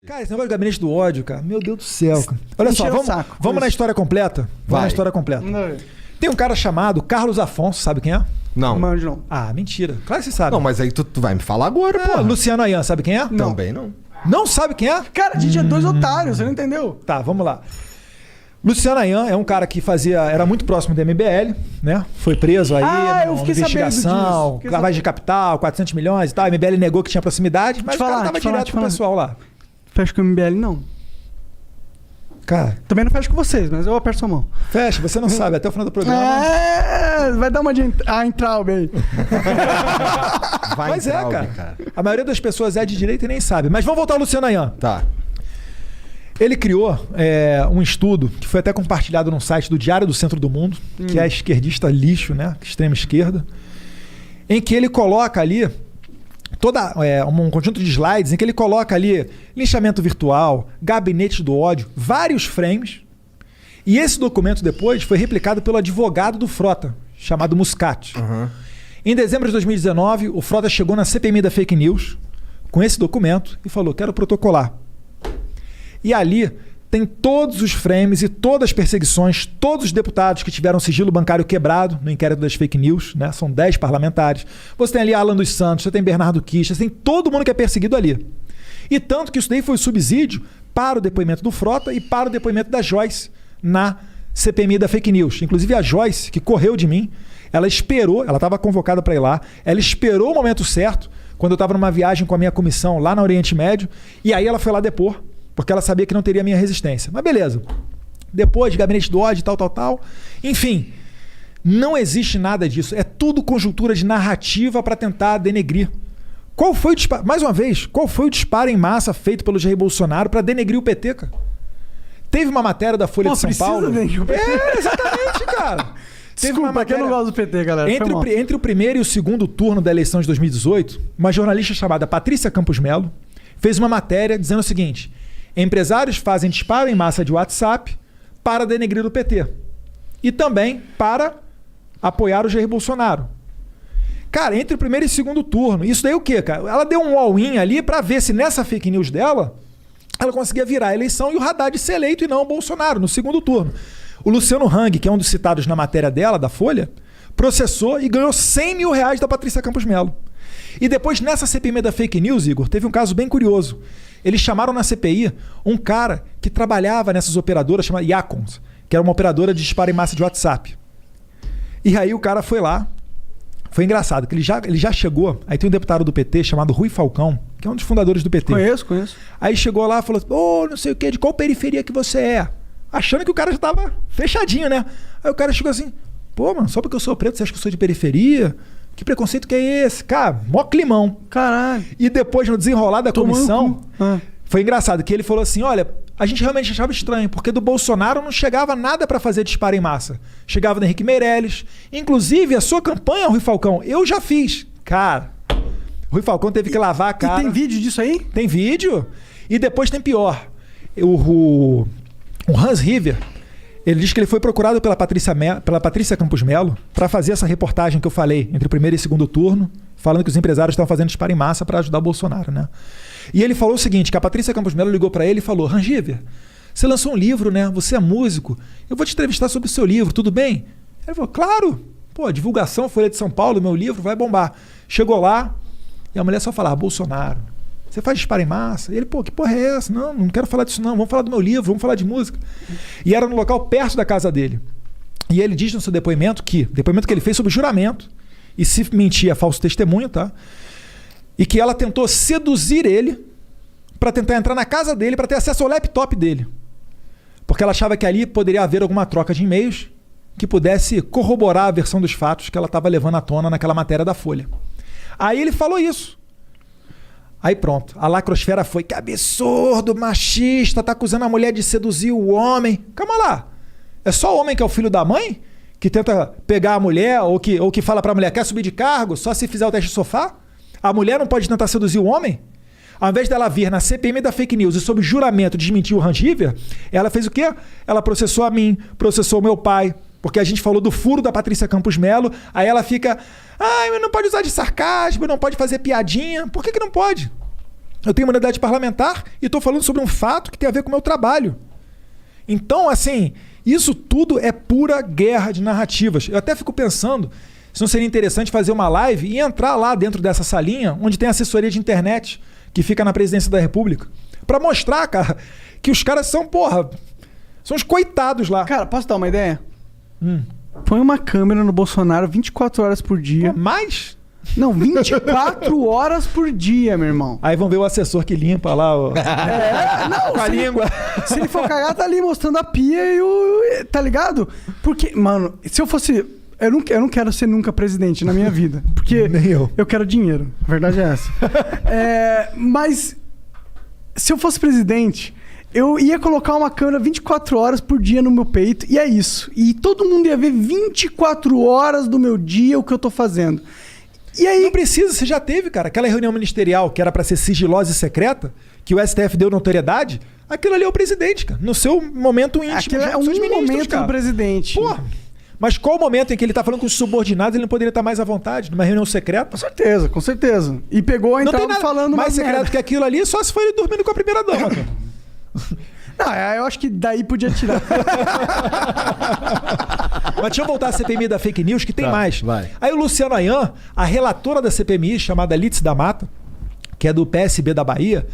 Cara, esse negócio do gabinete do ódio, cara, meu Deus do céu, cara. Olha só, vamos na história completa? Vamos na história completa. Tem um cara chamado Carlos Afonso, sabe quem é? Não. Não. Ah, mentira. Claro que você sabe. Não, mas aí tu vai me falar agora, pô. Luciano Ayan, sabe quem é? Não. Também não. Não sabe quem é? Cara, a gente é dois otários, você não entendeu? Tá, vamos lá. Luciano Ayan é um cara que era muito próximo do MBL, né? Foi preso aí eu fiquei investigação, lavagem de capital, 400 milhões e tal. A MBL negou que tinha proximidade, mas o cara tava direto com o pessoal lá. Fecha com o MBL, não. Cara... Também não fecha com vocês, mas eu aperto sua mão. Fecha, você não sabe, até o final do programa... vai dar uma de Entraub aí. Mas cara. A maioria das pessoas é de direita e nem sabe. Mas vamos voltar ao Luciano Ayan. Tá. Ele criou um estudo que foi até compartilhado num site do Diário do Centro do Mundo, que é esquerdista lixo, né? Extrema esquerda, em que ele coloca ali um conjunto de slides em que ele coloca ali linchamento virtual, gabinete do ódio, vários frames. E esse documento depois foi replicado pelo advogado do Frota, chamado Muscat. Em dezembro de 2019, o Frota chegou na CPMI da Fake News com esse documento e falou: quero protocolar. E ali tem todos os frames e todas as perseguições, todos os deputados que tiveram sigilo bancário quebrado no inquérito das fake news, né? São 10 parlamentares. Você tem ali Alan dos Santos, você tem Bernardo Kister, você tem todo mundo que é perseguido ali. E tanto que isso daí foi subsídio para o depoimento do Frota e para o depoimento da Joyce na CPMI da Fake News. Inclusive a Joyce, que correu de mim, ela esperou, ela estava convocada para ir lá, ela esperou o momento certo, quando eu estava numa viagem com a minha comissão lá no Oriente Médio, e aí ela foi lá depor, porque ela sabia que não teria minha resistência. Mas beleza. Depois, gabinete do ódio, tal. Enfim, não existe nada disso. É tudo conjuntura de narrativa para tentar denegrir. Qual foi o disparo? Mais uma vez, qual foi o disparo em massa feito pelo Jair Bolsonaro para denegrir o PT, cara? Teve uma matéria da Folha de São Paulo. Exatamente, cara. Desculpa, que eu não gosto do PT, galera. Entre o primeiro e o segundo turno da eleição de 2018, uma jornalista chamada Patrícia Campos Melo fez uma matéria dizendo o seguinte: empresários fazem disparo em massa de WhatsApp para denegrir o PT. E também para apoiar o Jair Bolsonaro. Cara, entre o primeiro e segundo turno. Isso daí o quê, cara? Ela deu um all-in ali para ver se nessa fake news dela ela conseguia virar a eleição e o Haddad ser eleito e não o Bolsonaro no segundo turno. O Luciano Hang, que é um dos citados na matéria dela, da Folha, processou e ganhou 100 mil reais da Patrícia Campos Melo. E depois, nessa CPMI da fake news, Igor, teve um caso bem curioso. Eles chamaram na CPI um cara que trabalhava nessas operadoras, chamada Yacons, que era uma operadora de disparo em massa de WhatsApp. E aí o cara foi lá. Foi engraçado, que ele já chegou. Aí tem um deputado do PT chamado Rui Falcão, que é um dos fundadores do PT. Conheço. Aí chegou lá e falou: não sei o quê, de qual periferia que você é? Achando que o cara já tava fechadinho, né? Aí o cara chegou assim: pô, mano, só porque eu sou preto, você acha que eu sou de periferia? Que preconceito que é esse? Cara, mó climão. Caralho. E depois, no desenrolar da comissão, foi engraçado que ele falou assim: olha, a gente realmente achava estranho, porque do Bolsonaro não chegava nada para fazer disparo em massa. Chegava do Henrique Meirelles. Inclusive, a sua campanha, Rui Falcão, eu já fiz. Cara, Rui Falcão teve que lavar a cara. E tem vídeo disso aí? Tem vídeo. E depois tem pior. O Hans River, ele diz que ele foi procurado pela Patrícia Campos Melo para fazer essa reportagem que eu falei entre o primeiro e segundo turno, falando que os empresários estavam fazendo disparo em massa para ajudar o Bolsonaro, né? E ele falou o seguinte, que a Patrícia Campos Melo ligou para ele e falou: Hans River, você lançou um livro, né? Você é músico, eu vou te entrevistar sobre o seu livro, tudo bem? Ele falou: claro, pô, divulgação, Folha de São Paulo, meu livro vai bombar. Chegou lá e a mulher só falava: Bolsonaro, você faz disparo em massa? E ele: pô, que porra é essa? Não quero falar disso não, vamos falar do meu livro, vamos falar de música. E era no local perto da casa dele. E ele diz no seu depoimento que ele fez sob juramento, e se mentir é falso testemunho, tá? E que ela tentou seduzir ele para tentar entrar na casa dele, para ter acesso ao laptop dele. Porque ela achava que ali poderia haver alguma troca de e-mails que pudesse corroborar a versão dos fatos que ela estava levando à tona naquela matéria da Folha. Aí ele falou isso. Aí pronto, a lacrosfera foi: que absurdo, machista, tá acusando a mulher de seduzir o homem. Calma lá, é só o homem que é o filho da mãe? Que tenta pegar a mulher ou que fala pra mulher: quer subir de cargo só se fizer o teste de sofá? A mulher não pode tentar seduzir o homem? Ao invés dela vir na CPMI da fake news e sob juramento desmentir o Hans River, ela fez o quê? Ela processou a mim, processou o meu pai, porque a gente falou do furo da Patrícia Campos Melo. Aí ela fica: não pode usar de sarcasmo, não pode fazer piadinha. Por que não pode? Eu tenho imunidade parlamentar e estou falando sobre um fato que tem a ver com o meu trabalho. Então, assim, isso tudo é pura guerra de narrativas. Eu até fico pensando se não seria interessante fazer uma live e entrar lá dentro dessa salinha onde tem assessoria de internet que fica na presidência da República para mostrar, cara, que os caras são, são os coitados lá. Cara, posso dar uma ideia? Põe uma câmera no Bolsonaro 24 horas por dia. Mais? Não, 24 horas por dia, meu irmão. Aí vão ver o assessor que limpa lá com a língua. Se ele for cagar, tá ali mostrando a pia e o... Tá ligado? Porque, mano, se eu fosse... Eu não quero ser nunca presidente na minha vida. Porque nem eu quero dinheiro. A verdade é essa. Mas se eu fosse presidente, eu ia colocar uma câmera 24 horas por dia no meu peito. E é isso. E todo mundo ia ver 24 horas do meu dia o que eu tô fazendo. E aí... Não precisa, você já teve, cara. Aquela reunião ministerial que era pra ser sigilosa e secreta, que o STF deu notoriedade, aquilo ali é o presidente, cara. No seu momento íntimo. Aquilo é um momento do presidente. Porra. Mas qual o momento em que ele tá falando com os subordinados ele não poderia estar mais à vontade? Numa reunião secreta? Com certeza, com certeza. E pegou a entrada falando mais secreto que aquilo ali, só se foi ele dormindo com a primeira dama, cara. Não, eu acho que daí podia tirar. Mas deixa eu voltar à CPMI da fake news, que tem mais. Vai. Aí o Luciano Ayan, a relatora da CPMI, chamada Lídice da Mata, que é do PSB da Bahia,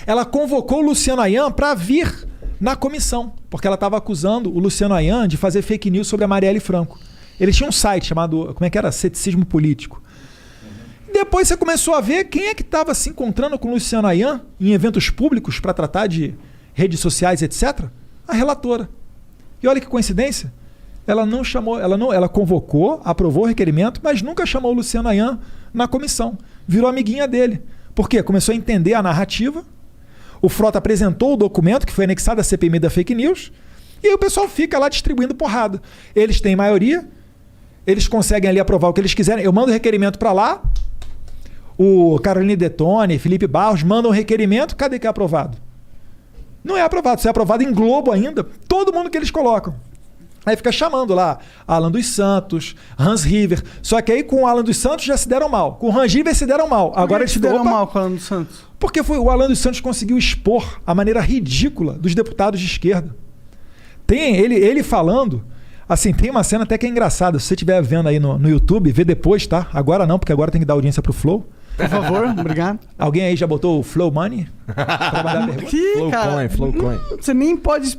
ela convocou o Luciano Ayan para vir na comissão, porque ela estava acusando o Luciano Ayan de fazer fake news sobre a Marielle Franco. Ele tinha um site chamado, como é que era? Ceticismo Político. Depois você começou a ver quem é que estava se encontrando com o Luciano Ayan em eventos públicos para tratar de redes sociais, etc. A relatora. E olha que coincidência. Ela não chamou, ela convocou, aprovou o requerimento, mas nunca chamou o Luciano Ayan na comissão. Virou amiguinha dele. Por quê? Começou a entender a narrativa. O Frota apresentou o documento que foi anexado à CPMI da fake news. E aí o pessoal fica lá distribuindo porrada. Eles têm maioria. Eles conseguem ali aprovar o que eles quiserem. Eu mando o requerimento para lá. O Caroline Detone, Felipe Barros mandam o requerimento. Cadê que é aprovado? Não é aprovado. Se é aprovado em Globo ainda, todo mundo que eles colocam. Aí fica chamando lá Alan dos Santos, Hans River. Só que aí com o Alan dos Santos já se deram mal. Com o Hans River se deram mal. Agora eles se deram mal com o Alan dos Santos. Porque o Alan dos Santos conseguiu expor a maneira ridícula dos deputados de esquerda. Tem ele falando... Assim, tem uma cena até que é engraçada. Se você estiver vendo aí no YouTube, vê depois, tá? Agora não, porque agora tem que dar audiência pro Flow. Por favor, obrigado. Alguém aí já botou o Flow Money? Pra mandar pergunta? Flowcoin. Você nem pode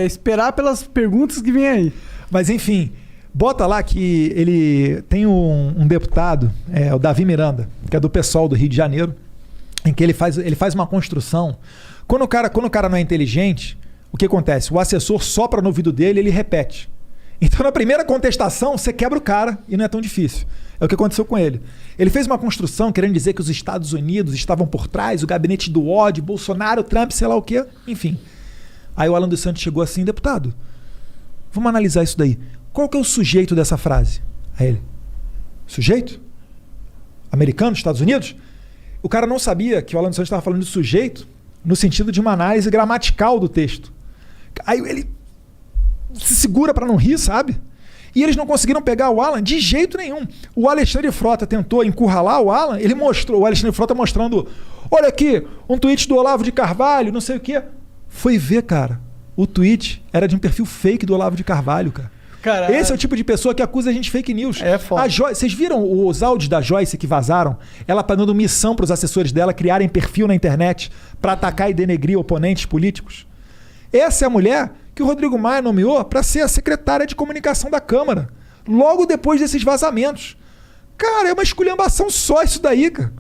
esperar pelas perguntas que vem aí. Mas enfim, bota lá que ele tem um deputado, o Davi Miranda, que é do PSOL do Rio de Janeiro, em que ele faz uma construção. Quando o cara não é inteligente, o que acontece? O assessor sopra no ouvido dele e ele repete. Então, na primeira contestação, você quebra o cara e não é tão difícil. É o que aconteceu com ele. Ele fez uma construção querendo dizer que os Estados Unidos estavam por trás, o gabinete do ódio, Bolsonaro, Trump, sei lá o quê. Enfim. Aí o Alan dos Santos chegou assim, deputado, vamos analisar isso daí. Qual que é o sujeito dessa frase? Aí ele, sujeito? Americano, Estados Unidos? O cara não sabia que o Alan dos Santos estava falando de sujeito no sentido de uma análise gramatical do texto. Aí ele se segura para não rir, sabe? E eles não conseguiram pegar o Alan de jeito nenhum. O Alexandre Frota tentou encurralar o Alan, o Alexandre Frota mostrando, olha aqui, um tweet do Olavo de Carvalho, não sei o quê. Foi ver, cara, o tweet era de um perfil fake do Olavo de Carvalho, cara. Caralho. Esse é o tipo de pessoa que acusa a gente de fake news. É foda. Vocês viram os áudios da Joyce que vazaram? Ela tá dando missão para os assessores dela criarem perfil na internet para atacar e denegrir oponentes políticos. Essa é a mulher que o Rodrigo Maia nomeou para ser a secretária de comunicação da Câmara, logo depois desses vazamentos. Cara, é uma esculhambação só isso daí, cara.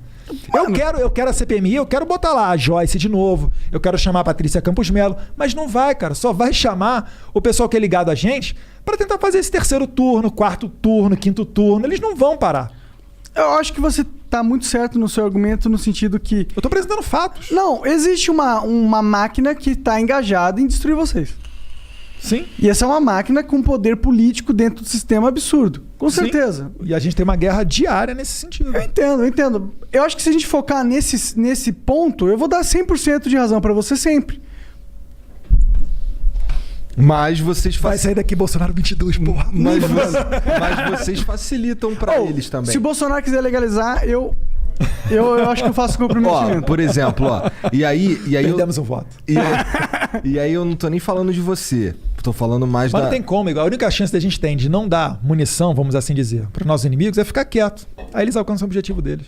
Eu quero a CPMI, eu quero botar lá a Joyce de novo, eu quero chamar a Patrícia Campos Melo, mas não vai, cara, só vai chamar o pessoal que é ligado a gente para tentar fazer esse terceiro turno, quarto turno, quinto turno, eles não vão parar. Eu acho que você tá muito certo no seu argumento no sentido que... Eu tô apresentando fatos. Não, existe uma máquina que tá engajada em destruir vocês. Sim. E essa é uma máquina com poder político dentro do sistema absurdo. Com certeza. E a gente tem uma guerra diária nesse sentido. Eu entendo. Eu acho que se a gente focar nesse ponto, eu vou dar 100% de razão pra você sempre. Mas vocês Vai sair daqui Bolsonaro 22, porra. Mas vocês facilitam pra eles também. Se o Bolsonaro quiser legalizar, eu Eu acho que eu faço Ó, comprometimento. por exemplo, ó. E aí Perdemos um voto. e aí eu não tô nem falando de você. Tô falando mais Mas da... não tem como, igual. A única chance que a gente tem de não dar munição, vamos assim dizer, para os nossos inimigos é ficar quieto. Aí eles alcançam o objetivo deles.